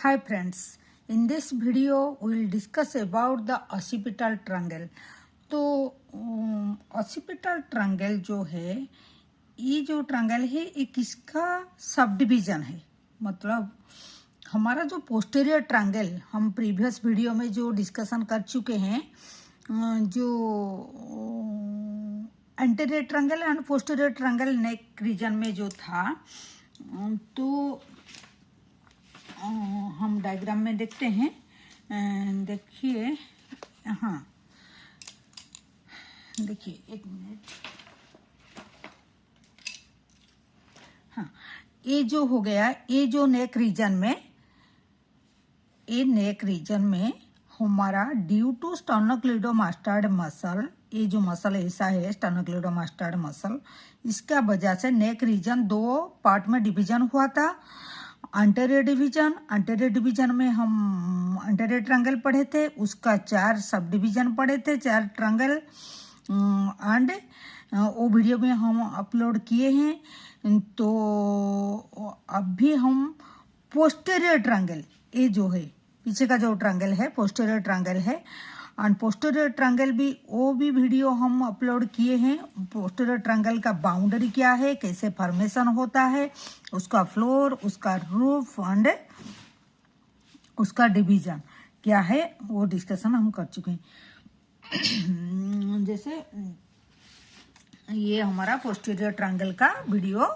Hi friends, in this video we will discuss about the occipital triangle. तो occipital triangle जो है, ये जो ट्रायंगल है ये किसका सब डिवीजन है। मतलब हमारा जो पोस्टीरियर ट्रायंगल हम प्रीवियस वीडियो में जो डिस्कशन कर चुके हैं, जो anterior triangle and posterior triangle neck region में जो था, तो हम डायग्राम में देखते हैं। देखिए, हाँ देखिए एक मिनट। हाँ, ये जो हो गया, ये जो नेक रीजन में, ये नेक रीजन में हमारा ड्यू टू स्टर्नोक्लिडोमास्टाइड मसल, ये जो मसल ऐसा है स्टर्नोक्लिडोमास्टाइड मसल, इसका वजह से नेक रीजन दो पार्ट में डिवीजन हुआ था। एंटीरियर डिवीजन में हम एंटीरियर ट्रायंगल पढ़े थे, उसका 4 सब डिवीजन पढ़े थे, 4 ट्रायंगल, एंड वो वीडियो में हम अपलोड किए हैं। तो अभी हम पोस्टीरियर ट्रायंगल, ये जो है पीछे का जो ट्रायंगल है पोस्टीरियर ट्रायंगल है, एंड पोस्टीरियर ट्रायंगल भी वो भी वीडियो हम अपलोड किए हैं। पोस्टीरियर ट्रायंगल का बाउंड्री क्या है, कैसे फॉर्मेशन होता है, उसका फ्लोर, उसका रूफ एंड उसका डिवीजन क्या है, वो डिस्कशन हम कर चुके हैं। जैसे ये हमारा पोस्टीरियर ट्रायंगल का वीडियो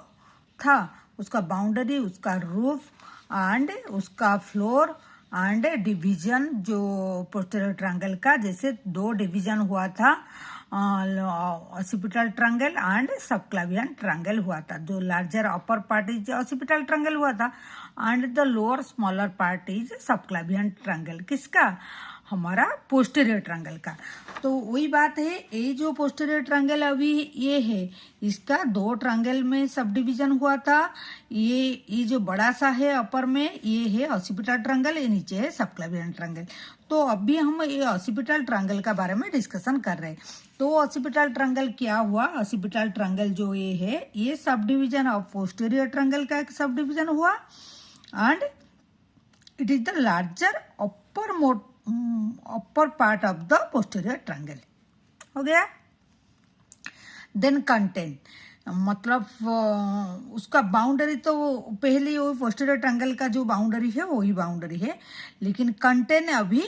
था, उसका बाउंड्री, उसका रूफ एंड उसका फ्लोर एंड डिवीजन, जो पोस्टीरियर ट्रायंगल का जैसे 2 डिवीजन हुआ था, occipital triangle and subclavian triangle हुआ था। जो larger upper part is occipital triangle हुआ था and the lower smaller part is subclavian triangle. किसका? हमारा पोस्टीरियर ट्रायंगल का। तो वही बात है, ये जो पोस्टीरियर ट्रायंगल अभी ये है, इसका 2 ट्रायंगल में सब डिवीजन हुआ था। ये जो बड़ा सा है अपर में, ये है ऑसिपिटल ट्रायंगल, ये नीचे है सबक्लावियन ट्रायंगल। तो अभी हम ये ऑसिपिटल ट्रायंगल का बारे में डिस्कशन कर रहे हैं। तो ऑसिपिटल ट्रायंगल क्या हुआ? ऑसिपिटल ट्रायंगल जो ये है, ये sub division of posterior triangle का एक सब डिवीजन हुआ and it is the larger upper part of the posterior triangle. हो गया। देन कंटेंट, मतलब उसका बाउंड्री तो पहले वो पोस्टीरियर ट्रायंगल का जो बाउंड्री है वही बाउंड्री है, लेकिन कंटेंट अभी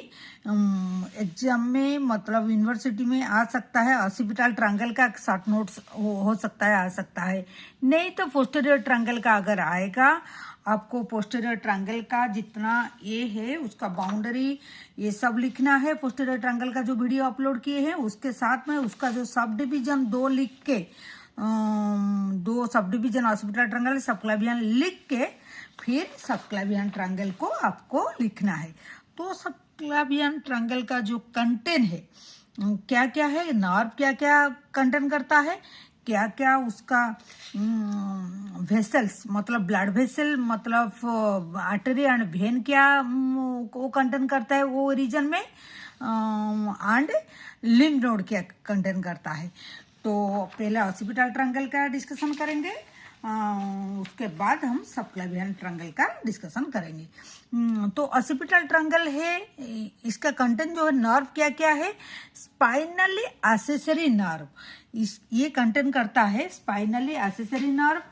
एग्जाम में, मतलब यूनिवर्सिटी में आ सकता है। ऑसिपिटल ट्रायंगल का शॉर्ट नोट्स हो सकता है, आ सकता है, नहीं तो पोस्टीरियर ट्रायंगल का अगर आएगा, आपको पोस्टीरियर ट्रायंगल का जितना ये है उसका बाउंड्री ये सब लिखना है। पोस्टीरियर ट्रायंगल का जो वीडियो अपलोड किए हैं उसके साथ में उसका जो सब डिवीजन 2 लिख के, 2 सब डिवीजन ऑसिपिटल ट्रायंगल सबक्लावियन लिख के, फिर सबक्लावियन ट्रायंगल को आपको लिखना है। तो सबक्लावियन ट्रायंगल का जो कंटेंट है, क्या क्या है, नर्व क्या क्या कंटेंट करता है, क्या क्या उसका वेसल्स, मतलब ब्लड वेसल, मतलब आर्टरी एंड वेन क्या वो कंटेंट करता है वो रीजन में, एंड लिम्फ नोड क्या कंटेंट करता है। तो पहले ऑसिपिटल ट्रायंगल का डिस्कशन करेंगे, उसके बाद हम सबक्लावियन ट्रायंगल का डिस्कशन करेंगे। तो ऑसिपिटल ट्रायंगल है, इसका कंटेंट जो है, नर्व क्या क्या है, स्पाइनली एक्सेसरी नर्व, ये कंटेंट करता है स्पाइनली एक्सेसरी नर्व।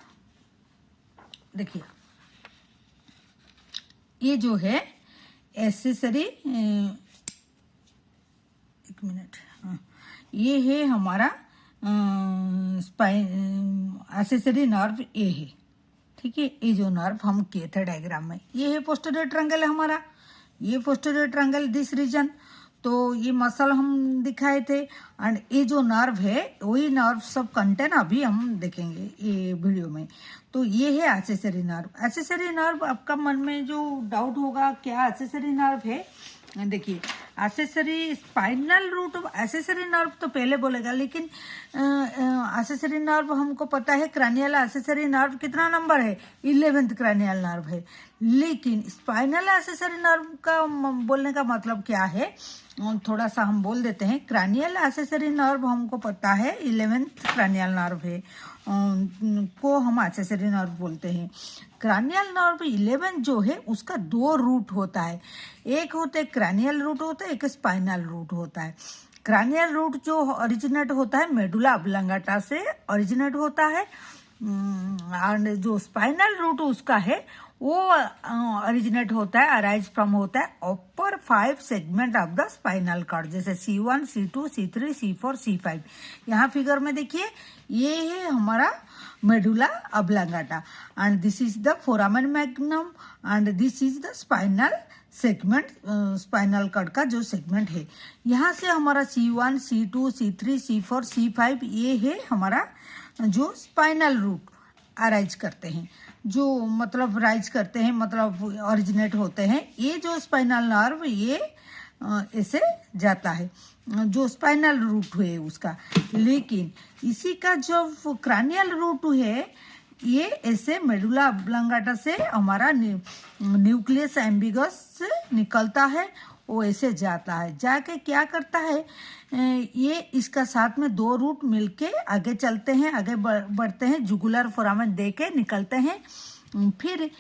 देखिए ये जो है एक्सेसरी, एक मिनट, ये है हमारा एक्सेसरी नर्व, ये है, ठीक है। ये जो नर्व हम किए थे डायग्राम में, ये है पोस्टीरियर ट्रायंगल है हमारा, ये पोस्टीरियर ट्रायंगल दिस रीजन। तो ये मसल हम दिखाए थे, एंड ये जो नर्व है वही नर्व सब कंटेंट अभी हम देखेंगे ये वीडियो में। तो ये है एक्सेसरी नर्व। एक्सेसरी नर्व, आपका मन में जो डाउट होगा क्या एक्सेसरी नर्व है, देखिए accessory spinal root of accessory nerve तो पहले बोलेगा, लेकिन एक्सेसरी नर्व हमको पता है क्रैनियल एक्सेसरी नर्व कितना नंबर है, 11th क्रैनियल नर्व है। लेकिन स्पाइनल एक्सेसरी नर्व का बोलने का मतलब क्या है, थोड़ा सा हम बोल देते हैं। क्रैनियल एक्सेसरी नर्व हमको पता है 11th क्रैनियल नर्व है, को हम एक्सेसरी नर्व बोलते हैं। क्रैनियल नर्व 11 जो है उसका 2 रूट होता है, एक होता है क्रैनियल रूट होता है, एक स्पाइनल रूट होता है। क्रैनियल रूट जो ओरिजिनेट होता है मेडुला ऑब्लांगाटा से ओरिजिनेट होता है, और जो स्पाइनल रूट उसका है वो ओरिजिनेट होता है, अराइज फ्रॉम होता है upper 5 segment of the spinal cord, जैसे C1, C2, C3, C4, C5। यहाँ फिगर में देखिए ये है हमारा medulla oblongata and this is the foramen magnum and this is the spinal segment, spinal cord का जो सेगमेंट है। यहाँ से हमारा C1, C2, C3, C4, C5 ये है हमारा जो स्पाइनल रूट अराइज करते हैं, जो मतलब राइज करते हैं, मतलब ओरिजिनेट होते हैं। ये जो स्पाइनल नर्व ये ऐसे जाता है, जो स्पाइनल रूट है उसका। लेकिन इसी का जो क्रैनियल रूट है ये ऐसे मेडुला ऑब्लांगाटा से हमारा न्यूक्लियस एम्बिगस से निकलता है, वो ऐसे जाता है, जाके क्या करता है ये इसका साथ में 2 रूट मिलके आगे चलते हैं, आगे बढ़ते हैं, जुगुलर फोरामेन दे के निकलते हैं, फिर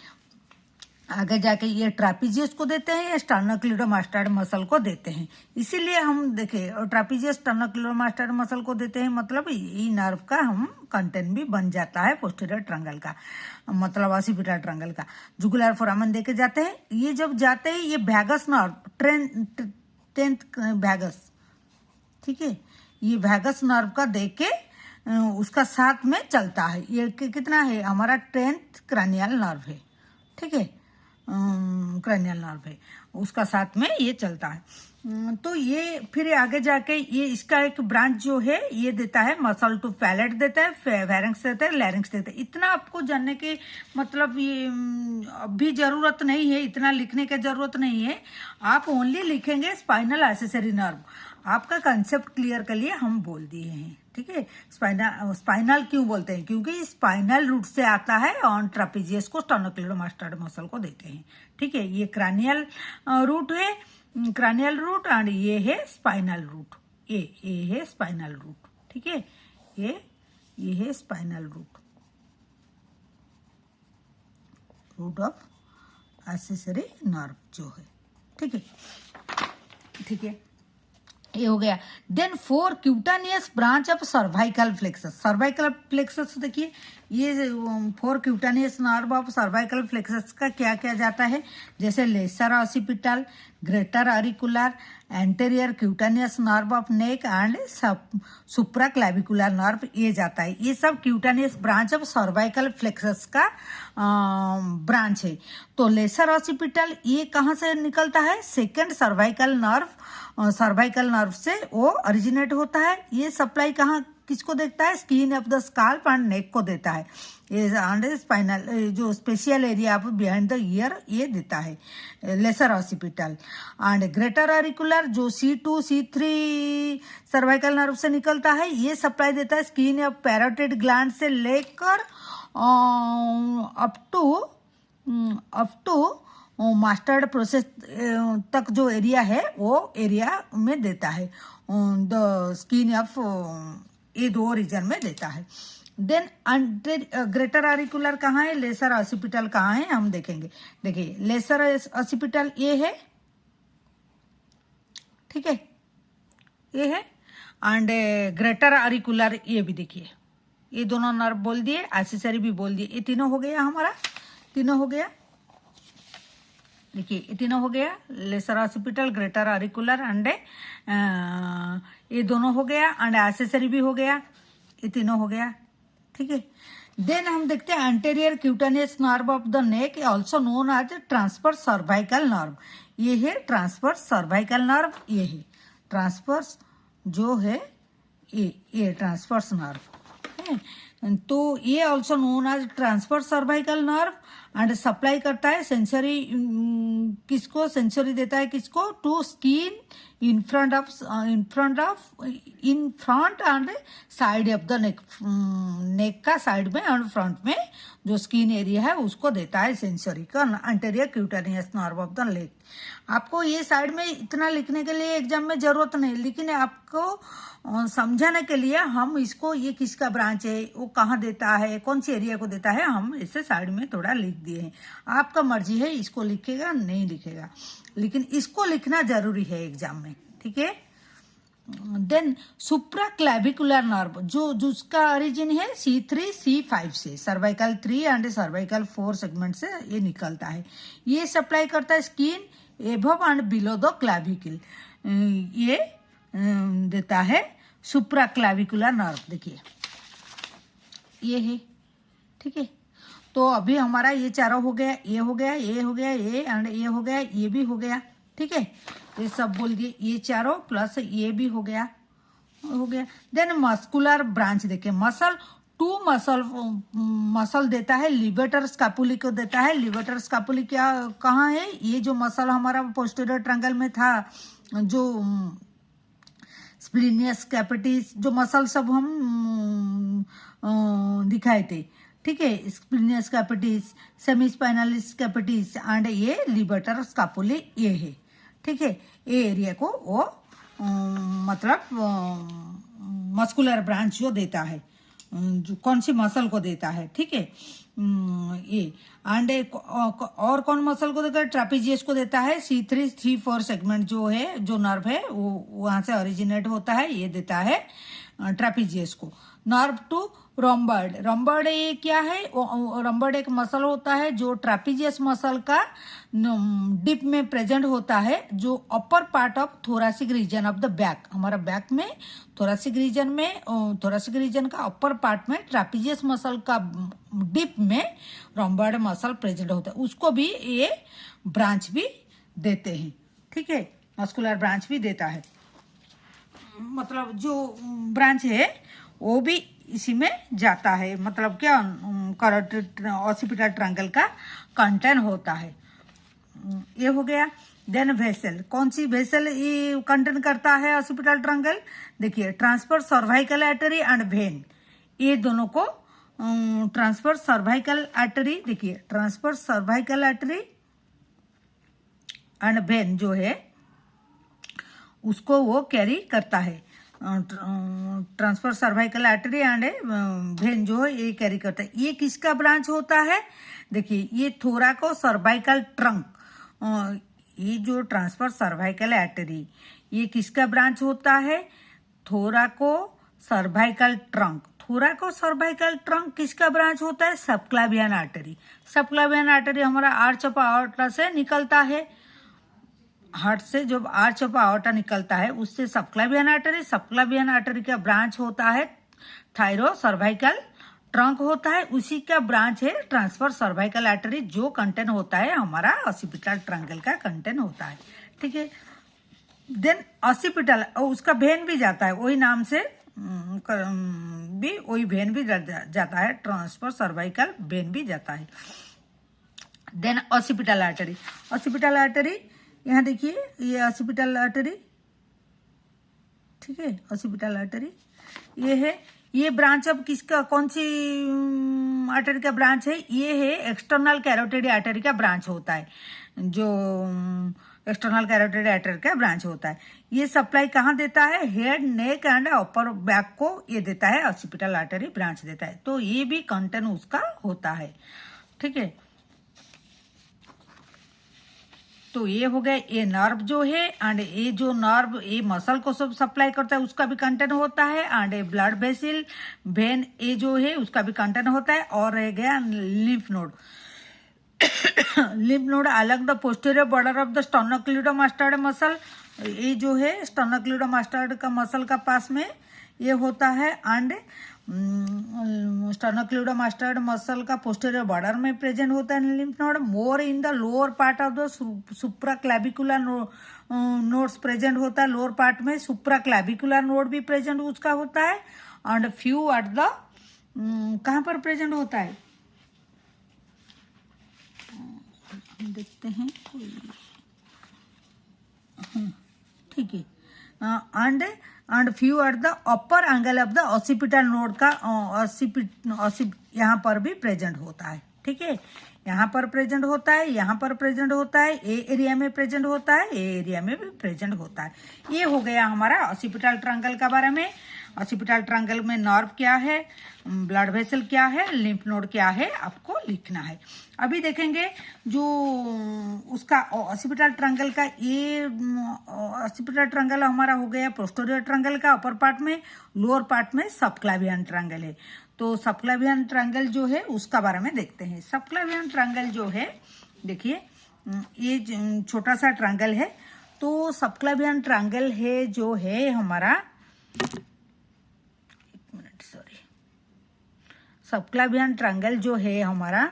आगे जाके ये ट्रापीजियस को देते हैं या स्टर्नोक्लिडोमास्टाइड मसल को देते हैं। इसीलिए हम देखें ट्रापीजियस स्टर्नोक्लिडोमास्टाइड मसल को देते हैं, मतलब ये नर्व का हम कंटेंट भी बन जाता है पोस्टीरियर ट्रंगल का, मतलब ऑसिपिटल ट्रंगल का। जुगुलर फोरामेन देके जाते हैं, ये जब जाते हैं ये वैगस नर्व 10th वैगस, ठीक है, ये वैगस नर्व का देके उसका साथ में चलता है। ये कितना है हमारा 10th क्रैनियल नर्व है, ठीक है, क्रैनियल नर्व है, उसका साथ में ये चलता है। तो ये फिर आगे जाके ये इसका एक ब्रांच जो है ये देता है मसल टू पैलेट देता है, फेरेंक्स देता है, लैरिंक्स देता है। इतना आपको जानने के मतलब ये अभी जरूरत नहीं है, इतना लिखने की जरूरत नहीं है। आप ओनली लिखेंगे स्पाइनल एक्सेसरी नर्व, आपका कंसेप्ट क्लियर के लिए हम बोल दिए हैं, ठीक है। स्पाइनल क्यों बोलते हैं, क्योंकि स्पाइनल रूट से आता है और ट्रापीजियस को स्टर्नोक्लिडोमास्टाइड मसल को देते हैं, ठीक है। ये क्रैनियल रूट है, क्रैनियल रूट, एंड ये है स्पाइनल रूट, ये है स्पाइनल रूट, ठीक है, ये है spinal root, root of accessory nerve जो है, ठीक है, ठीक है, ये हो गया। Then 4 cutaneous branch of cervical plexus. Cervical plexus देखिए ये 4 cutaneous nerve of cervical plexus का क्या क्या जाता है, जैसे lesser occipital, greater auricular, anterior cutaneous nerve of neck and supraclavicular nerve, ये जाता है। ये सब cutaneous branch of cervical plexus का ब्रांच है। तो लेसर ऑसिपिटल ये कहाँ से निकलता है, second cervical nerve, cervical nerve से वो ओरिजिनेट होता है। ये सप्लाई कहाँ किसको देता है, skin of the scalp and neck को देता है। ये स्पाइनल जो special area of behind the ear ये देता है lesser occipital. And greater auricular जो C2 C3 सर्वाइकल नर्व से निकलता है, ये सप्लाई देता है स्किन ऑफ पैरोटिड ग्लैंड से लेकर अप टू मास्टर्ड प्रोसेस तक जो एरिया है वो एरिया में देता है, द स्किन ऑफ ये 2 रीजन में देता है। देन ग्रेटर ऑरिकुलर कहाँ है, लेसर ऑसिपिटल कहाँ है, हम देखेंगे। देखिए लेसर ऑसिपिटल ये है, ठीक है, ये है, एंड ग्रेटर ऑरिकुलर ये भी देखिए, ये दोनों नर्व बोल दिए, एक्सेसरी भी बोल दिए, ये तीनों हो गया हमारा, तीनों हो गया। देखिए ये तीनों हो गया, lesser occipital, greater auricular and ये दोनों हो गया, एंड एक्सेसरी भी हो गया, ये तीनों हो गया, ठीक है। देन हम देखते हैं anterior cutaneous nerve of the neck, also known as transverse cervical nerve. ये है ट्रांसवर्स सर्वाइकल नर्व, ये है ट्रांसवर्स जो है ये ट्रांसवर्स नर्व है। तो ये also known as transverse cervical nerve and supply करता है सेंसरी, किसको सेंसरी देता है, किसको, to skin in front and side of the neck, neck का साइड में और फ्रंट में जो स्किन एरिया है उसको देता है सेंसरी का anterior cutaneous nerve of the leg. आपको ये साइड में इतना लिखने के लिए एग्जाम में जरूरत नहीं, लेकिन आपको समझाने के लिए हम इसको, ये किसका ब्रांच है, वो कहाँ देता है, कौन सी एरिया को देता है, हम इसे साइड में थोड़ा लिख दिए हैं। आपका मर्जी है इसको लिखेगा नहीं लिखेगा, लेकिन इसको लिखना जरूरी है एग्जाम में, ठीक है। देन सुप्रा क्लैविकुलर नर्व जो जिसका ओरिजिन है C3 C5 से, सर्वाइकल 3 एंड सर्वाइकल 4 सेगमेंट से ये निकलता है। ये सप्लाई करता है skin above and below the clavicle, ये देता है सुप्रा क्लैविकुलर नर्व। देखिए ये है, ठीक है। तो अभी हमारा ये चारों हो गया, ये हो गया, ये हो गया, ये एंड ये हो गया, ये भी हो गया, ठीक है। ये सब बोल दिए, ये चारों प्लस ये भी हो गया। देन मस्कुलर ब्रांच देखिए, टू मसल देता है, लिवेटर स्कापुली को देता है। लिवेटर स्कापुली क्या कहाँ है, ये जो मसल हमारा पोस्टीरियर ट्रायंगल में था, जो स्प्लिनियस कैपिटिस, जो मसल सब हम दिखाए थे, ठीक है। स्प्लिनियस कैपिटिस, सेमीस्पाइनलिस कैपिटिस एंड ये लिवेटर स्कापुली ये है, ठीक है। ये एरिया को वो मतलब मस्कुलर ब्रांच जो देता है, जो कौन सी मसल को देता है, ठीक है। ये एंड और कौन मसल को देता है, ट्रापेजियस को देता है। C3 C4 सेगमेंट जो है, जो नर्व है वो वहां से ओरिजिनेट होता है, ये देता है ट्रापेजियस को। नर्व टू रोम्बर्ड, रोम्बर्ड ये क्या है, रोम्बर्ड एक मसल होता है जो ट्रापेजियस मसल का डिप में प्रेजेंट होता है, जो upper part of thoracic region of the back, हमारा बैक में थोरासिक रीजन का अपर पार्ट में ट्रापेजियस मसल का डिप में रोम्बर्ड मसल प्रेजेंट होता है, उसको भी ये ब्रांच भी देते हैं, ठीक है। मस्कुलर ब्रांच भी देता है, मतलब जो ब्रांच है वो भी इसी में जाता है, मतलब क्या ऑसिपिटल ट्रायंगल का कंटेंट होता है। ये हो गया। देन वेसल, कौन सी वेसल ये कंटेंट करता है ऑसिपिटल ट्रायंगल, देखिए transfer cervical artery and vein, ये दोनों को ट्रांसफर सर्वाइकल आर्टरी, देखिए transfer cervical artery and vein जो है उसको वो कैरी करता है। Transfer cervical artery and vein जो है ये कैरी करता है। ये किसका ब्रांच होता है, देखिए ये थोराको सर्वाइकल ट्रंक, ये जो ट्रांसफर सर्वाइकल आर्टरी ये किसका ब्रांच होता है, थोराको सर्वाइकल ट्रंक। थोराको सर्वाइकल ट्रंक किसका ब्रांच होता है, सबक्लावियन आर्टरी। सबक्लावियन आर्टरी हमारा आर्च ऑफ आर्टा से निकलता है, हार्ट से जब आर्च ऑफ आर्टा निकलता है उससे सबक्लावियन आर्टरी का ब्रांच होता है थायरो सर्वाइकल ट्रंक होता है, उसी का ब्रांच है ट्रांसफर सर्वाइकल आर्टरी, जो कंटेंट होता है हमारा ऑसिपिटल ट्रायंगल का कंटेंट होता है, ठीक है। देन ऑसिपिटल, उसका वेन भी जाता है, वही नाम से भी वही वेन भी जाता है, ट्रांसफर सर्वाइकल वेन भी जाता है। देन ऑसिपिटल आर्टरी, यहाँ देखिए ये ऑसिपिटल आर्टरी, ठीक है। ऑसिपिटल आर्टरी ये है, ये ब्रांच अब किसका, कौन सी आर्टरी का ब्रांच है, ये है एक्सटर्नल कैरोटिड आर्टरी का ब्रांच होता है, जो एक्सटर्नल कैरोटिड आर्टरी का ब्रांच होता है। ये सप्लाई कहाँ देता है, head, neck and upper back को ये देता है, ऑसिपिटल आर्टरी ब्रांच देता है, तो ये भी कंटेंट उसका होता है, ठीक है। तो ये हो गया, ये नर्व जो है एंड ये जो नर्व ये मसल को सब सप्लाई करता है उसका भी कंटेंट होता है, एंड ये ब्लड वेसल वेन ये जो है उसका भी कंटेंट होता है। और रह गया लिम्फ नोड, लिम्फ नोड अलग the posterior border of the sternocleidomastoid muscle, ये जो है स्टर्नोक्लिडोमास्टोइड का मसल का पास में ये होता है, एंड स्टर्नोक्लिडोमास्टोइड मसल का पोस्टीरियर बॉर्डर में प्रेजेंट होता है lymph node. More in the lower part of the supraclavicular nodes present होता है, लोअर पार्ट में सुप्राक्लैविकुलर नोड भी प्रेजेंट उसका होता है, एंड फ्यू एट द कहाँ पर प्रेजेंट होता है, देखते हैं, ठीक ठीक है। And few at the upper angle of the occipital node का यहाँ पर भी प्रेजेंट होता है, ठीक है। यहाँ पर प्रेजेंट होता है, यहाँ पर प्रेजेंट होता है, ए एरिया में प्रेजेंट होता है, ए एरिया में भी प्रेजेंट होता है। ये हो गया हमारा ऑसिपिटल ट्रायंगल का बारे में। ऑसिपिटल ट्रायंगल में नर्व क्या है, ब्लड वेसल क्या है, लिम्फ नोड क्या है, आपको लिखना है। अभी देखेंगे जो उसका ऑसिपिटल ट्रायंगल का, ये ऑसिपिटल ट्रायंगल हमारा हो गया पोस्टीरियर ट्रायंगल का अपर पार्ट में, लोअर पार्ट में सबक्लावियन ट्रायंगल है। तो सबक्लावियन ट्रायंगल जो है उसका बारे में देखते हैं। सबक्लावियन ट्रायंगल जो है, देखिए ये छोटा सा ट्रायंगल है। तो सबक्लावियन ट्रायंगल है जो है हमारा, सबक्लावियन ट्रायंगल जो है हमारा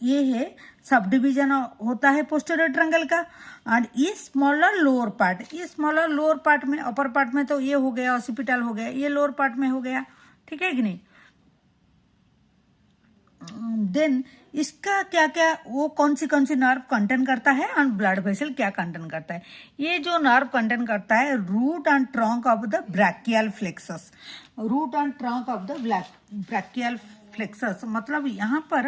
ये है, सब डिवीजन होता है पोस्टीरियर ट्रायंगल का। एंड ये स्मॉलर लोअर पार्ट, ये स्मॉलर लोअर पार्ट में, अपर पार्ट में तो ये हो गया ऑसिपिटल हो गया, ये लोअर पार्ट में हो गया, ठीक है कि नहीं। देन इसका क्या क्या, वो कौन सी नर्व कंटेन करता है एंड ब्लड वेसल क्या कंटेन करता है। ये जो नर्व कंटेन करता है root and trunk of the brachial plexus, root and trunk of the brachial plexus, मतलब यहाँ पर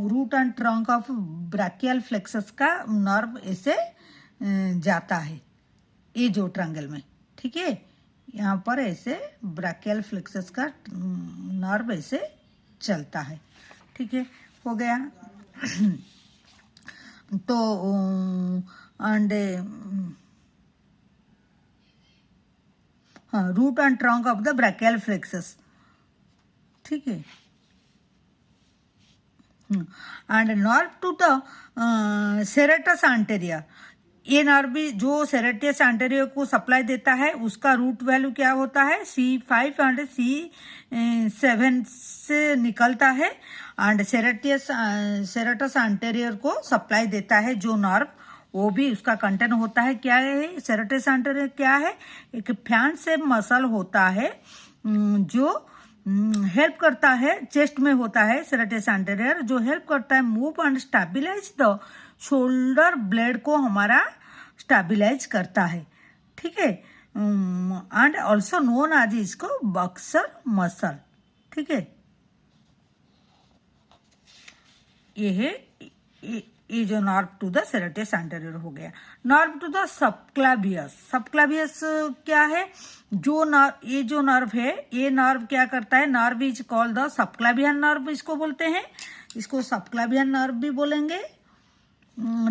root and trunk of brachial plexus का नर्व ऐसे जाता है ये जो ट्रायंगल में, ठीक है। यहाँ पर ऐसे ब्रैकियल फ्लेक्सस का नर्व ऐसे चलता है, ठीक है, हो गया। तो एंड हाँ, root and trunk of the brachial plexus, ठीक है। And nerve to the serratus anterior, ये नर्व भी जो सेरेटस एंटेरियर को सप्लाई देता है, उसका रूट वैल्यू क्या होता है, C5 एंड C7 से निकलता है। एंड सेरेटस एंटेरियर को सप्लाई देता है जो नर्व, वो भी उसका कंटेंट होता है, क्या है सेरेटस एंटेरियर क्या है, एक फैन से मसल होता है जो हेल्प करता है, चेस्ट में होता है सेरेटस एंटेरियर, जो हेल्प करता है move and stabilise the shoulder blade को हमारा स्टेबलाइज करता है, ठीक है। एंड ऑल्सो नोन आज इसको बक्सर मसल, ठीक है। ये है ये जो nerve to the serratus anterior हो गया। Nerve to the subclavius, subclavius क्या है, जो नर्व, ये जो नर्व है, ये नर्व क्या करता है, nerve is called the subclavian nerve, इसको बोलते हैं, इसको सबक्लावियन नर्व भी बोलेंगे,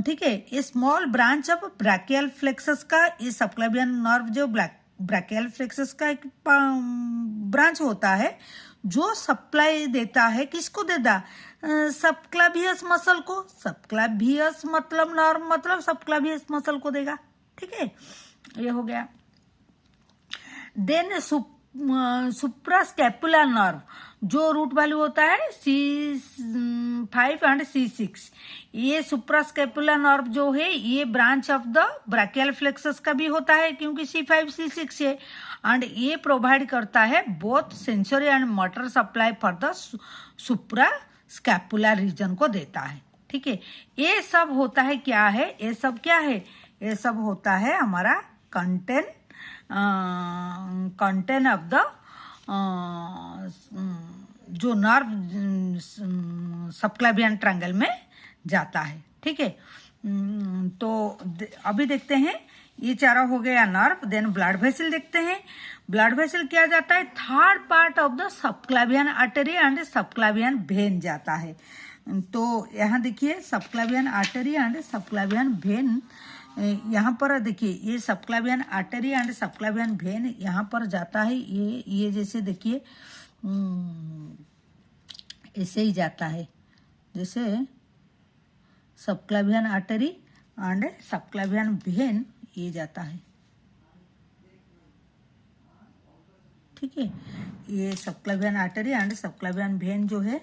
ठीक है। ये small branch of brachial plexus का, ये सबक्लावियन नर्व जो ब्रैकियल फ्लेक्सस का एक ब्रांच होता है जो सप्लाई देता है, किसको देता, सबक्लावियस मसल को, सबक्लावियस मतलब नर्व मतलब सबक्लावियस मसल को देगा, ठीक है, ये हो गया। देन सुप्रास्कैपुलर नर्व, जो रूट वैल्यू होता है C5 एंड C6, ये सुप्रास्कैपुलर नर्व जो है ये branch of the brachial plexus का भी होता है, क्योंकि C5 C6 है। एंड ये प्रोवाइड करता है both sensory and motor supply for the suprascapular region को देता है, ठीक है। ये सब होता है क्या है, ये सब क्या है, ये सब होता है हमारा कंटेंट ऑफ द जो नर्व सबक्लावियन ट्रायंगल में जाता है, ठीक है। तो अभी देखते हैं, ये चारा हो गया नर्व। देन ब्लड वेसल देखते हैं। ब्लड वेसल क्या जाता है, third part of the subclavian artery and subclavian vein जाता है। तो यहाँ देखिए subclavian artery and subclavian vein, यहाँ पर देखिए ये subclavian artery and subclavian vein यहाँ पर जाता है, ये जैसे देखिए ऐसे ही जाता है, जैसे सबक्लावियन आर्टरी एंड सबक्लावियन वेन ये जाता है, ठीक है। ये subclavian artery and subclavian vein जो है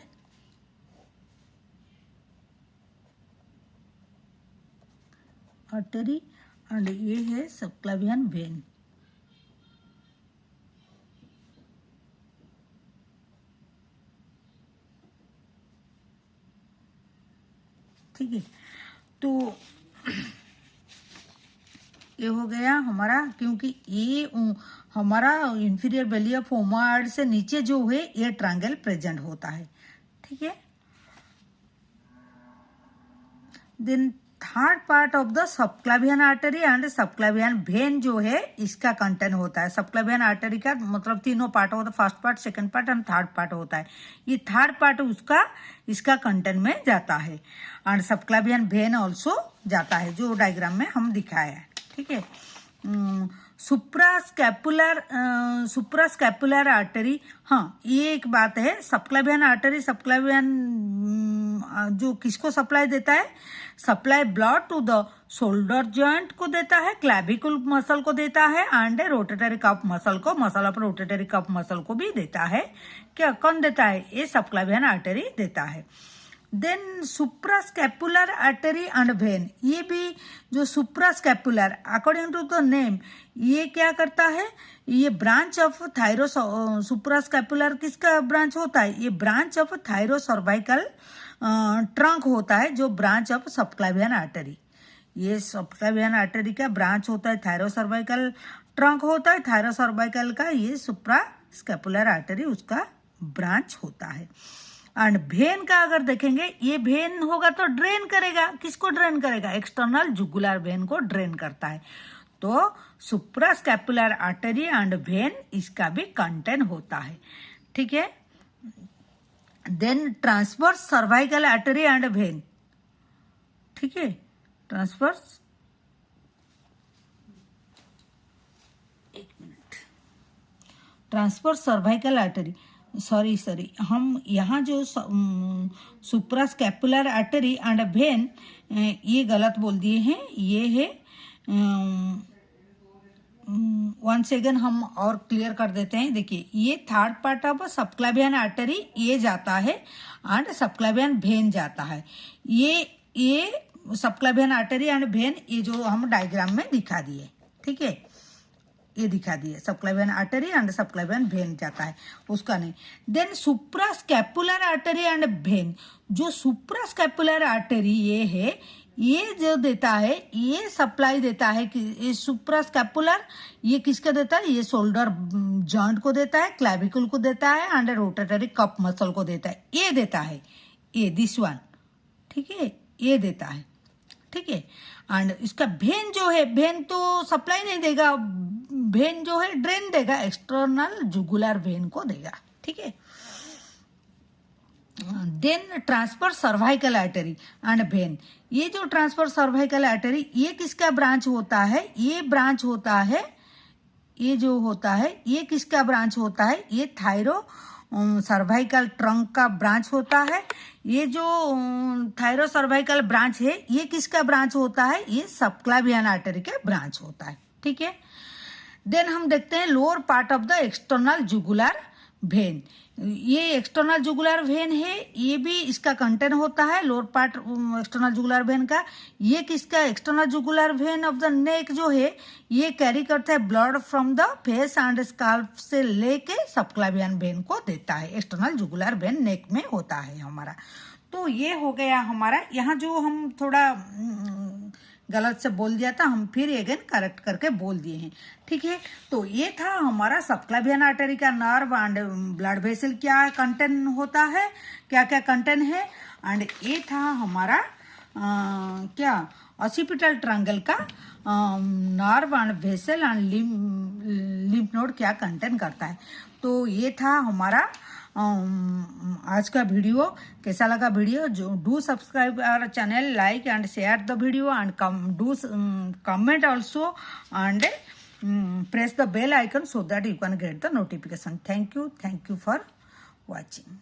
आर्टरी एंड ये है सबक्लावियन वेन, ठीक है। तो ये हो गया हमारा, क्योंकि ये हमारा इंफीरियर बेली ऑफ ओमोइड से नीचे जो है ये ट्रायंगल प्रेजेंट होता है, ठीक है। Then third part of the subclavian artery and subclavian vein जो है इसका कंटेंट होता है। सबक्लावियन आर्टरी का मतलब तीनों पार्ट होता है, first part, second part and third part होता है। ये थर्ड पार्ट उसका इसका कंटेंट में जाता है एंड सबक्लावियन वेन ऑल्सो जाता है, जो डायग्राम में हम दिखाया है, ठीक है। सुप्रास्कैपुलर आर्टरी, हाँ ये एक बात है, सबक्लावियन आर्टरी सबक्लावियन जो किसको सप्लाई देता है, supply blood to the shoulder joint को देता है, क्लैविकुल मसल को देता है एंड रोटेटरी कफ मसल को, muscle of rotatory cuff muscle को भी देता है। क्या कौन देता है, ये सबक्लावियन आर्टरी देता है। Then suprascapular artery and vein, ये भी जो suprascapular according to the name ये क्या करता है, ये ब्रांच ऑफ थायरो, सुप्रास्कैपुलर किसका ब्रांच होता है, ये ब्रांच ऑफ थायरोसर्वाइकल ट्रंक होता है, जो ब्रांच ऑफ सबक्लावियन आर्टरी, ये सबक्लावियन आर्टरी का ब्रांच होता है, थायरोसर्वाइकल ट्रंक होता है, थायरोसर्वाइकल का ये सुप्रास्कैपुलर आर्टरी उसका ब्रांच होता है। एंड वेन का अगर देखेंगे, ये वेन होगा तो ड्रेन करेगा, किसको ड्रेन करेगा, एक्सटर्नल जुगुलर वेन को ड्रेन करता है। तो सुप्रास्कैपुलर आर्टरी एंड वेन इसका भी कंटेंट होता है, ठीक है। Then transverse cervical artery and vein, ठीक है, ट्रांसवर्स, एक मिनट, ट्रांसवर्स सर्वाइकल आर्टरी, सॉरी हम यहाँ जो सुप्रास्कैपुलर आर्टरी एंड वेन ये गलत बोल दिए हैं, ये है वन सेकेंड हम और क्लियर कर देते हैं। देखिए ये थर्ड पार्ट ऑफ सबक्लावियन आर्टरी ये जाता है एंड सबक्लावियन वेन जाता है। ये सबक्लावियन आर्टरी एंड वेन ये जो हम डायग्राम में दिखा दिए, ठीक है, ये दिखा दिए, subclavian artery and subclavian vein जाता है, उसका नहीं। Then suprascapular artery and vein, जो सुप्रास्कैपुलर आर्टरी ये है, ये जो देता है, ये सप्लाई देता है कि ये सुप्रास्कैपुलर ये किसका देता है, ये शोल्डर जॉइंट को देता है, क्लैविकुल को देता है एंड रोटेटरी कफ मसल को देता है, ये देता है, ये दिस वन, ठीक है, ये देता है, ठीक है। एंड इसका वेन जो है, वेन तो सप्लाई नहीं देगा, वेन जो है ड्रेन देगा, एक्सटर्नल जुगुलर वेन को देगा, ठीक है। Then transfer cervical artery and vein, ये जो ट्रांसफर सर्वाइकल आर्टरी ये किसका ब्रांच होता है, ये ब्रांच होता है, ये जो होता है ये किसका ब्रांच होता है, ये थायरो सर्वाइकल ट्रंक का ब्रांच होता है। ये जो थायरो सर्वाइकल ब्रांच है ये किसका ब्रांच होता है, ये सबक्लावियन आर्टरी का ब्रांच होता है, ठीक है। देन हम देखते हैं lower part of the external jugular vein, ये एक्सटर्नल जुगुलर वेन है, ये भी इसका कंटेंट होता है, lower part external jugular vein का। ये किसका, external jugular vein of the नेक जो है ये कैरी करता है blood from the face and scalp से लेके सबक्लावियन वेन को देता है, एक्सटर्नल जुगुलर वेन नेक में होता है हमारा। तो ये हो गया हमारा, यहाँ जो हम थोड़ा गलत से बोल दिया था हम फिर अगेन करेक्ट करके बोल दिए हैं, ठीक है। तो ये था हमारा सबक्लावियन आर्टरी का नर्व एंड ब्लड वेसल क्या कंटेंट होता है, क्या क्या कंटेंट है, एंड ये था हमारा क्या ऑसिपिटल ट्रायंगल का nerve and vessel and lymph node क्या कंटेंट करता है। तो ये था हमारा आज का वीडियो। कैसा लगा वीडियो, जो do subscribe our channel, like and share the video and do comment also and press the bell icon so that you can get the notification. Thank you for watching.